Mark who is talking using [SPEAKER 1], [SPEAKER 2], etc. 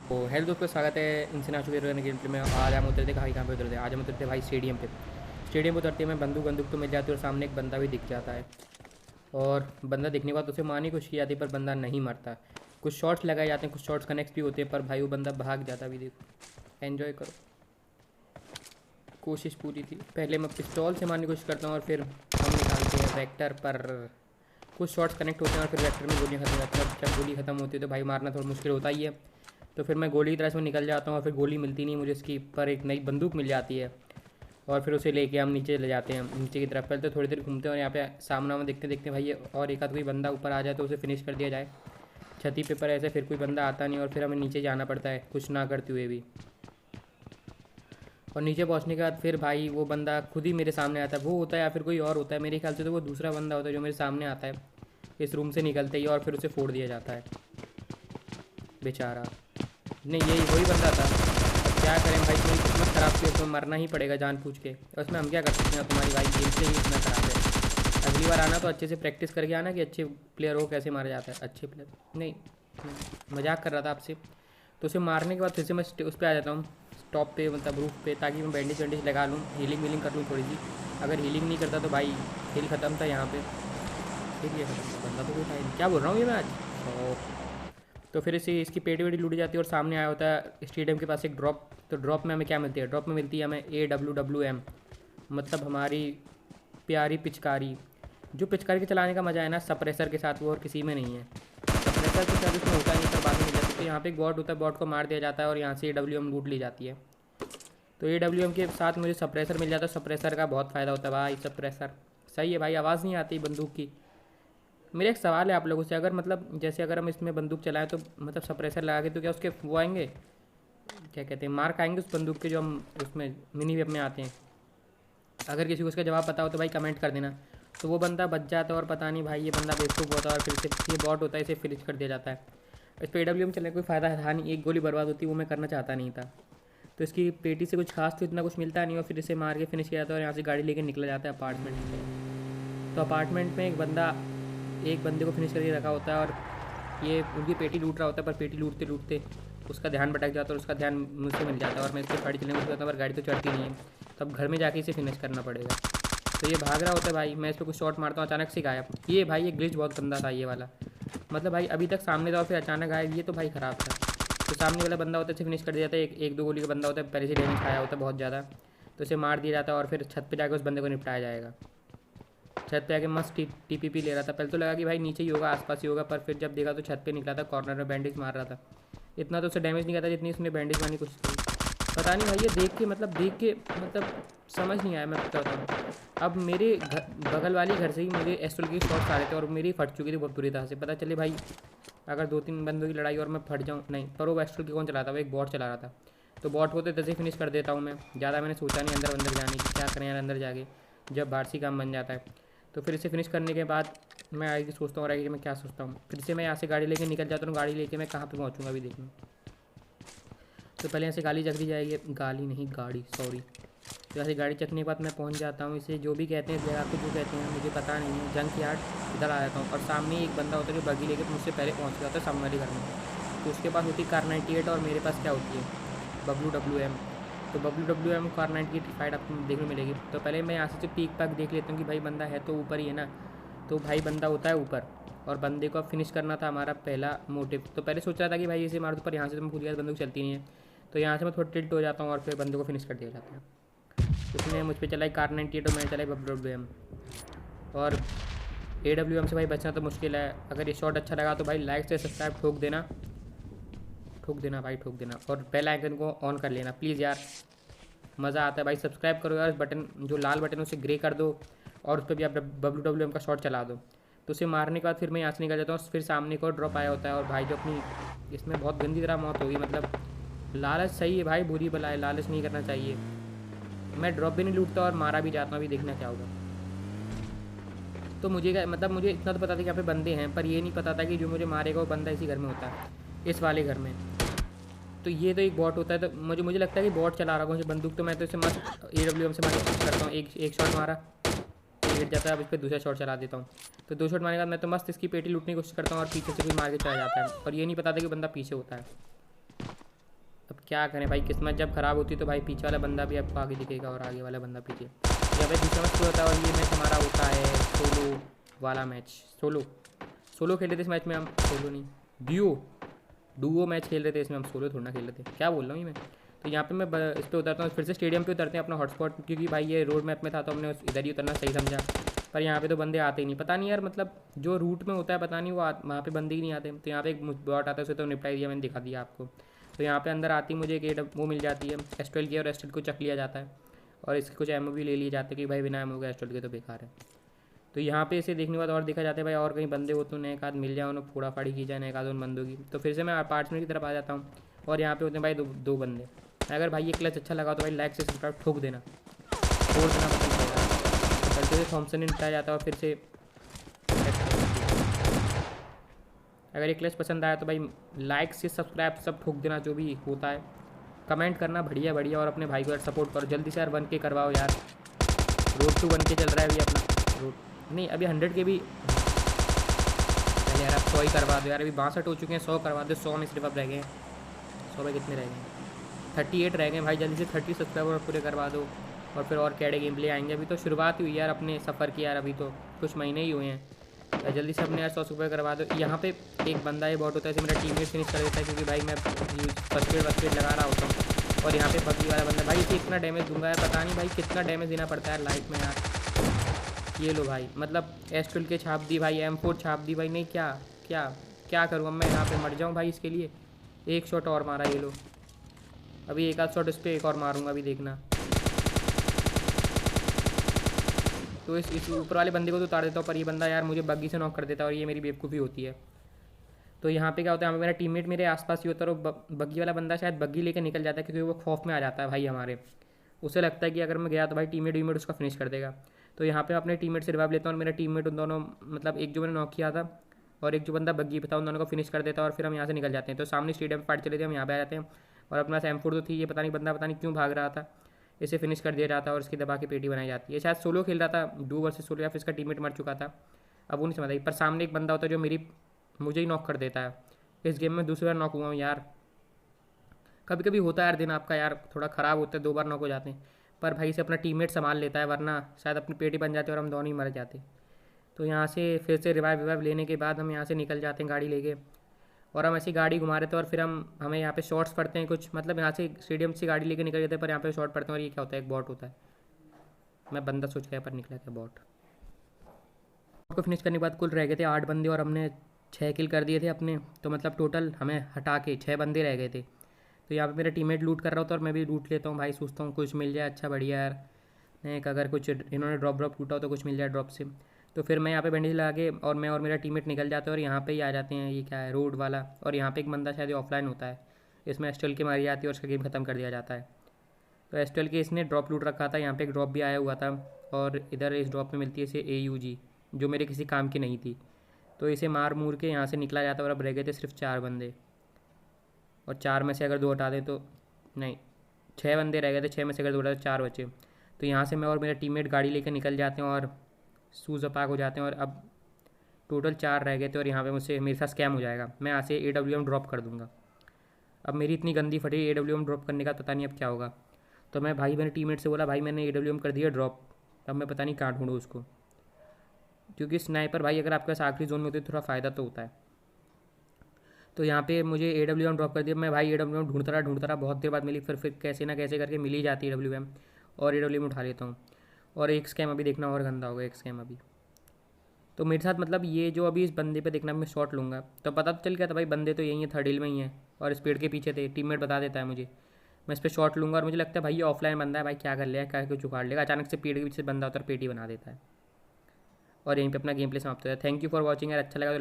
[SPEAKER 1] तो हेलो दोस्तों, स्वागत है इनसे नाचो के गेम प्ले में। आज हम उतरते कहाँ कहाँ पे उतरते? आज हम उतरते भाई स्टेडियम पे। स्टेडियम पे उतरते में बंदूक बंदूक तो मिल जाती है और सामने एक बंदा भी दिख जाता है। और बंदा दिखने के बाद उसे मारने की कोशिश की जाती है पर बंदा नहीं मरता। कुछ शॉट्स लगाए जाते हैं, कुछ शॉट्स कनेक्ट भी होते हैं पर भाई वो बंदा भाग जाता भी। देखो, एन्जॉय करो। कोशिश पूरी थी। पहले मैं पिस्तौल से मारने की कोशिश करता हूँ और फिर हम निकालते हैं वेक्टर पर। कुछ शॉट्स कनेक्ट होते हैं और फिर वेक्टर में गोलियाँ खत्म हो जाती हैं। जब गोली खत्म होती है तो भाई मारना थोड़ा मुश्किल होता ही है। तो फिर मैं गोली की तरह से निकल जाता हूँ और फिर गोली मिलती नहीं मुझे उसकी, पर एक नई बंदूक मिल जाती है। और फिर उसे लेके हम नीचे ले जाते हैं, नीचे की तरफ। पहले तो थोड़ी देर घूमते हैं और यहाँ पे सामना में देखते देखते भाई ये और एक आध कोई बंदा ऊपर आ जाए तो उसे फिनिश कर दिया जाए छती पे। पर ऐसे फिर कोई बंदा आता नहीं और फिर हमें नीचे जाना पड़ता है कुछ ना करते हुए भी। और नीचे पहुँचने के बाद फिर भाई वो बंदा खुद ही मेरे सामने आता है। वो होता है या फिर कोई और होता है, मेरे ख्याल से तो वो दूसरा बंदा होता है जो मेरे सामने आता है इस रूम से निकलते ही, और फिर उसे फोड़ दिया जाता है बेचारा। नहीं, यही वही बंदा था। अब क्या करें भाई, तुम्हारी किस्मत ख़राब थी, उसमें मरना ही पड़ेगा जानबूझ के। और उसमें हम क्या कर सकते हैं? तुम्हारी भाई गेम से ही इतना ख़राब है। अगली बार आना तो अच्छे से प्रैक्टिस करके आना कि अच्छे प्लेयर हो कैसे मारा जाता है। अच्छे प्लेयर नहीं, मजाक कर रहा था आपसे। तो उसे मारने के बाद फिर से मैं उस पर आ जाता हूँ, टॉप पे मतलब रूफ पे, ताकि मैं बैंडेज वैंडेज लगा लूँ, हीलिंग वीलिंग कर लूँ थोड़ी सी। अगर हीलिंग नहीं करता तो भाई खेल ख़त्म था यहाँ पे। फिर ये ख़त्म था, बंदा तो कोई था ही नहीं। क्या बोल रहा हूँ ये मैं आज। तो फिर इसे इसकी पेटी वेटी लूटी जाती है और सामने आया होता है स्टेडियम के पास एक ड्रॉप। तो ड्रॉप में हमें क्या मिलती है? ड्रॉप में मिलती है हमें AWWM, मतलब हमारी प्यारी पिचकारी। जो पिचकारी के चलाने का मज़ा है ना सप्रेसर के साथ, वो और किसी में नहीं है। सप्रेसर के साथ उसमें होता नहीं, पर बाद में मिल जाती है। तो यहाँ पे एक बॉट होता है, बॉट को मार दिया जाता है और यहाँ से AWM लूट ली जाती है। तो AWM के साथ मुझे सप्रेसर मिल जाता है। सप्रेसर का बहुत फ़ायदा होता है भाई। सप्रेसर सही है भाई, आवाज़ नहीं आती बंदूक की। मेरा एक सवाल है आप लोगों से, अगर मतलब जैसे अगर हम इसमें बंदूक चलाएं तो मतलब सप्रेसर लगा के, तो क्या उसके वो आएंगे, क्या कहते हैं, मार्क आएंगे उस बंदूक के जो हम उसमें मिनी वेब में आते हैं? अगर किसी को उसका जवाब पता हो तो भाई कमेंट कर देना। तो वो बंदा बच जाता है और पता नहीं भाई ये बंदा बेवकूफ़ होता है और फिर से ये बॉट होता है, इसे फिनिश कर दिया जाता है। इस पर AWM चलने का कोई फ़ायदा था नहीं, एक गोली बर्बाद होती, वो मैं करना चाहता नहीं था। तो इसकी पेटी से कुछ खास तो इतना कुछ मिलता नहीं और फिर इसे मार के फिनिश किया जाता है और यहाँ से गाड़ी लेके निकला जाता है अपार्टमेंट में। तो अपार्टमेंट में एक बंदे को फिनिश करके रखा होता है और ये उनकी पेटी लूट रहा होता है, पर पेटी लूटते लूटते उसका ध्यान भटक जाता है और उसका ध्यान मुझसे मिल जाता है और मैं इससे गाड़ी चलने की कोशिश करता हूँ पर गाड़ी तो चढ़ती नहीं है। तो अब घर में जाके इसे फिनिश करना पड़ेगा। तो ये भाग रहा होता है भाई, मैं इस पर कुछ शॉट मारता हूँ, अचानक से गायब। ये भाई ये ग्लिच बहुत गंदा था ये वाला, मतलब भाई अभी तक सामने था और फिर अचानक गायब, ये तो भाई ख़राब था। तो सामने वाला बंदा होता है, इसे फिनिश कर दिया जाता है। एक दो गोली का बंदा होता है, पहले से डैमेज खाया होता है बहुत ज़्यादा, तो इसे मार दिया जाता है और फिर छत पर जाकर उस बंदे को निपटाया जाएगा। छत पे आके मस्त TPP ले रहा था। पहले तो लगा कि भाई नीचे ही होगा, आसपास ही होगा, पर फिर जब देखा तो छत पे निकला था, कॉर्नर में बैंडेज मार रहा था। इतना तो उसे डैमेज नहीं करता जितनी उसने बैंडेज मारने की कोशिश करी। पता नहीं भाई, ये देख के मतलब समझ नहीं आया मैं क्या बताऊँ। अब मेरे बगल वाली घर से ही मुझे एस्ट्रल की शॉट्स आ रहे थे और मेरी फट चुकी थी बहुत बुरी तरह से। पता चले भाई अगर 2-3 बंदों की लड़ाई और मैं फट जाऊँ, नहीं, पर वो एस्ट्रल की कौन चला था? वो एक बॉट चला रहा था। तो बॉट को तो दस ही फिनिश कर देता हूँ मैं, ज़्यादा मैंने सोचा नहीं अंदर जाने की, क्या करें यार अंदर जाके जब बारसी काम बन जाता है। तो फिर इसे फिनिश करने के बाद मैं आगे सोचता हूँ और आगे मैं क्या सोचता हूँ, फिर से मैं यहाँ से गाड़ी लेके निकल जाता हूँ। गाड़ी लेके मैं कहाँ पे पहुँचूँगा अभी देखना। तो पहले यहाँ से गाड़ी चक दी जाएगी, गाड़ी नहीं गाड़ी, सॉरी। तो यहाँ से गाड़ी चकने के बाद मैं पहुँच जाता हूँ, इसे जो भी कहते हैं जगह को जो कहते हैं मुझे पता नहीं है, जंक यार्ड। इधर आ जाता हूँ और सामने एक बंदा होता है जो बगी लेके मुझसे पहले पहुँच जाता है सामने वाले घर में। तो उसके पास होती है कार 98 और मेरे पास क्या होती है? WWM। तो WWM कार 98 फाइट आपको देखने को मिलेगी। तो पहले मैं यहाँ से पीक पैक देख लेता हूँ कि भाई बंदा है तो ऊपर ही है ना। तो भाई बंदा होता है ऊपर और बंदे को अब फिनिश करना था हमारा पहला मोटिव। तो पहले सोच रहा था कि भाई इसे मार दो, पर यहाँ से तो मैं खुद गया, बंदूक चलती नहीं है। तो यहाँ से मैं थोड़ा टिल्ट हो जाता हूँ और फिर बंदे को फिनिश कर दिया जाता है। उसने मुझ पर चलाई कार 98 और मैंने चलाई WWM। और AWM से भाई बचना तो मुश्किल है। अगर ये शॉट अच्छा लगा तो भाई लाइक से सब्सक्राइब ठोक देना, ठोक देना भाई, ठोक देना। और बेल आइकन को ऑन कर लेना प्लीज़ यार, मज़ा आता है भाई। सब्सक्राइब करो यार, बटन जो लाल बटन है उसे ग्रे कर दो और उस पर भी आप WWM का शॉट चला दो। तो उसे मारने के बाद फिर मैं यहाँ से निकल जाता हूँ। फिर सामने को ड्रॉप आया होता है और भाई जो अपनी इसमें बहुत गंदी तरह मौत होगी, मतलब लालच सही है भाई, बुरी बला है, लालच नहीं करना चाहिए। मैं ड्रॉप भी नहीं लूटता और मारा भी जाता हूँ, अभी देखना क्या होगा। तो मुझे क्या मतलब, मुझे इतना तो पता था कि यहाँ पे बंदे हैं, पर ये नहीं पता था कि जो मुझे मारेगा वो बंदा इसी घर में होता है, इस वाले घर में। तो ये तो एक बॉट होता है। तो मुझे लगता है कि बॉट चला रहा हूँ मुझे बंदूक। तो मैं तो इसे मस्त AWM से मारने की कोशिश करता हूँ। एक शॉट मारा, गिर जाता है, अब इस पर दूसरा शॉट चला देता हूँ। तो 2 शॉट मारने के बाद मैं तो मस्त इसकी पेटी लूटने की कोशिश करता हूँ और पीछे से कोई मार के चला जाता है और ये नहीं पता था कि बंदा पीछे होता है। क्या करें भाई, किस्मत जब ख़राब होती तो भाई पीछे वाला बंदा भी आपको आगे दिखेगा और आगे वाला बंदा पीछे। यहाँ पे दूसरा मैच होता है और ये मैच हमारा होता है सोलो वाला मैच। सोलो खेल रहे थे इस मैच में हम, सोलो नहीं डुओ मैच खेल रहे थे इसमें हम, सोलो थोड़ा ना खेल रहे थे। क्या बोल रहा हूँ ये मैं। तो यहाँ पे मैं इस पर उतरता हूँ, फिर से स्टेडियम पे उतरते हैं अपना हॉटस्पॉट, क्योंकि भाई ये रोड मैप में था तो हमने इधर ही उतरना सही समझा। पर यहाँ पे तो बंदे आते ही नहीं, पता नहीं यार, मतलब जो रूट में होता है पता नहीं वो वहाँ पे बंदे ही नहीं आते। तो यहाँ पे एक बॉट आता है, उसे तो निपटाई दिया मैंने, दिखा दिया आपको। तो यहाँ पे अंदर आती मुझे एक वो मिल जाती है एस्ट्रल की, और एस्ट्रल को चक लिया जाता है और इसके कुछ एमओ भी ले लिए जाते हैं कि भाई बिना एमओ के एस्ट्रल के तो बेकार है। तो यहाँ पे इसे देखने के बाद और देखा जाता है भाई और कहीं बंदे हो तो नए आध मिल जाए, उन्हें फोड़ा फाड़ी की जाए नए आध उन बंदों की। तो फिर से मैं अपार्टमेंट की तरफ आ जाता हूँ और यहाँ पे होते हैं भाई दो बंदे। अगर भाई ये क्लच अच्छा लगा तो भाई लाइक से सब्सक्राइब ठोक देना, छोड़ देना पसंद पड़ेगा। चलते हुए थॉमसन ने निपटाया जाता है और फिर से अगर ये क्लच पसंद आया तो भाई लाइक से सब्सक्राइब सब ठोक देना, जो भी होता है कमेंट करना बढ़िया बढ़िया, और अपने भाई को यार सपोर्ट करो जल्दी से यार 1K करवाओ यार। रोड टू 1K चल रहा है अभी अपना, रोड नहीं अभी 100 के भी पहले यार आप 100 ही करवा दो यार, अभी 62 हो चुके हैं, 100 करवा दो। 100 में सिर्फ अब रह गए 100 में कितने रह गए 38 रह गए भाई, जल्दी से 30 सब्सक्राइबर पूरे करवा दो और फिर और कैडे गेम प्ले आएंगे। अभी तो शुरुआत हुई यार अपने सफ़र की यार, अभी तो कुछ महीने ही हुए हैं। जल्दी से अपने यार 100 रुपये करवा दो। यहाँ पे एक बंदा ये बॉट होता है, इसे मेरा टीममेट फिनिश कर देता है, क्योंकि भाई मैं फर्स्ट एड लगा रहा होता हूँ। और यहाँ पे बग्गी वाला बंदा, भाई इसे इतना डैमेज दूंगा यार, पता नहीं भाई कितना डैमेज देना पड़ता है लाइफ में यार। ये लो भाई, मतलब एस्ट्रल के छाप दी भाई, M4 छाप दी भाई, नहीं क्या क्या क्या करूँ अब मैं, यहाँ पे मर जाऊँ भाई इसके लिए। एक शॉट और मारा, ये लो अभी एक आध शॉट इस पर एक और मारूंगा, अभी देखना। तो इस ऊपर वाले बंदे को तो उतार देता हूँ, पर ये बंदा यार मुझे बग्गी से नॉक कर देता है और ये मेरी बेवकूफ़ी होती है। तो यहाँ पे क्या होता है, मेरा टीममेट मेरे आसपास ही होता है और बग्गी वाला बंदा शायद बग्गी लेकर निकल जाता है, क्योंकि वो खौफ में आ जाता है भाई हमारे। उसे लगता है कि अगर मैं गया तो भाई टीममेट उसका फिनिश कर देगा। तो यहाँ पे अपने टीममेट से रिवाइव लेता हूँ और मेरा टीममेट उन दोनों, मतलब एक जो मैंने नॉक किया था और एक जो बंदा बग्गी पे था, उन दोनों को फिनिश कर देता है और फिर हम यहाँ से निकल जाते हैं। तो सामने स्टेडियम फाइट चले थे, हम यहाँ पे आ जाते हैं और अपना M4 तो थी, ये पता नहीं बंदा पता नहीं क्यों भाग रहा था, इसे फिनिश कर दिया जाता है और इसकी दबा के पेटी बनाई जाती है। शायद सोलो खेल रहा था, डू वर्सेस सोलो, या फिर इसका टीममेट मर चुका था, अब वो नहीं समझ आई। पर सामने एक बंदा होता है जो मुझे ही नॉक कर देता है। इस गेम में दूसरी बार नॉक हुआ हूँ यार। कभी कभी होता है यार दिन आपका यार थोड़ा ख़राब होता है, 2 बार नॉक हो जाते हैं, पर भाई से अपना टीममेट संभाल लेता है, वरना शायद अपनी पेटी बन जाती है और हम दोनों ही मर जाते। तो यहाँ से फिर से रिवाइव लेने के बाद हम यहाँ से निकल जाते हैं गाड़ी लेके, और हम ऐसी गाड़ी घुमा रहे थे और फिर हमें यहाँ पे शॉट्स पड़ते हैं कुछ, मतलब यहाँ से स्टेडियम से गाड़ी लेके निकल जाते हैं, पर यहाँ पे शॉट पड़ते हैं और ये क्या होता है, एक बॉट होता है। मैं बंदा सोच गया पर निकला क्या बॉट। को फिनिश करने के बाद कुल रह गए थे 8 बंदे और हमने 6 किल कर दिए थे अपने, तो मतलब टोटल हमें हटा के 6 बंदे रह गए थे। तो यहाँ पे मेरा टीममेट लूट कर रहा होता है और मैं भी लूट लेता हूँ भाई, सोचता हूँ कुछ मिल जाए अच्छा बढ़िया यार, नहीं अगर कुछ इन्होंने ड्रॉप टूटा हो तो कुछ मिल जाए ड्रॉप से। तो फिर मैं यहाँ पे बैंडेज लगा के और मैं और मेरा टीममेट निकल जाते हैं और यहाँ पे ही आ जाते हैं, ये क्या है रोड वाला, और यहाँ पे एक बंदा शायद ऑफलाइन होता है, इसमें एस्ट्रल की मारी जाती है और उसका गेम ख़त्म कर दिया जाता है। तो एस्ट्रल के इसने ड्रॉप लूट रखा था, यहाँ पे एक ड्रॉप भी आया हुआ था और इधर इस ड्रॉप में मिलती है इसे AUG, जो मेरे किसी काम की नहीं थी। तो इसे मार मूर के यहाँ से निकला जाता है और अब रह गए थे सिर्फ 4 बंदे, और 4 में से अगर 2 हटा दें तो नहीं 6 बंदे रह गए थे, 6 में से अगर 2 हटा तो 4 बचे। तो यहाँ से मैं और मेरा टीममेट गाड़ी लेकर निकल जाते हैं और सूज अपाक हो जाते हैं, और अब टोटल 4 रह गए थे और यहाँ पे मुझसे मेरे साथ स्कैम हो जाएगा, मैं यहाँ से AWM ड्रॉप कर दूँगा। अब मेरी इतनी गंदी फटी AWM ड्रॉप करने का पता नहीं अब क्या होगा। तो मैं भाई मेरे टीममेट से बोला भाई मैंने AWM कर दिया ड्रॉप, अब मैं पता नहीं कहाँ ढूँढूँ उसको, क्योंकि स्नाइपर भाई अगर आपके पास आखिरी जोन में होती है थोड़ा फ़ायदा तो होता है। तो यहाँ पे मुझे AWM ड्रॉप कर दिया, मैं भाई AWM ढूंढता रहा, बहुत देर बाद मिली, फिर कैसे ना कैसे करके मिल ही जाती है AWM, और AWM उठा लेता हूँ। और एक स्कैम अभी देखना और गंदा होगा, एक स्कैम अभी तो मेरे साथ, मतलब ये जो अभी इस बंदे पे देखना मैं शॉट लूँगा तो पता तो चल गया था भाई बंदे तो यही है, 3rd हिल में ही है और इस पेड़ के पीछे थे, टीममेट बता देता है मुझे, मैं इस पर शॉट लूँगा और मुझे लगता है भाई ये ऑफलाइन बंदा है, भाई क्या कर लिया क्या कुछ उखाड़ लेगा, अचानक से पेड़ के पीछे बंदा होता है और पेटी बना देता है, और यहीं पे अपना गेम प्ले समाप्त होता है। थैंक यू फॉर वॉचिंग यार, अच्छा लगा तो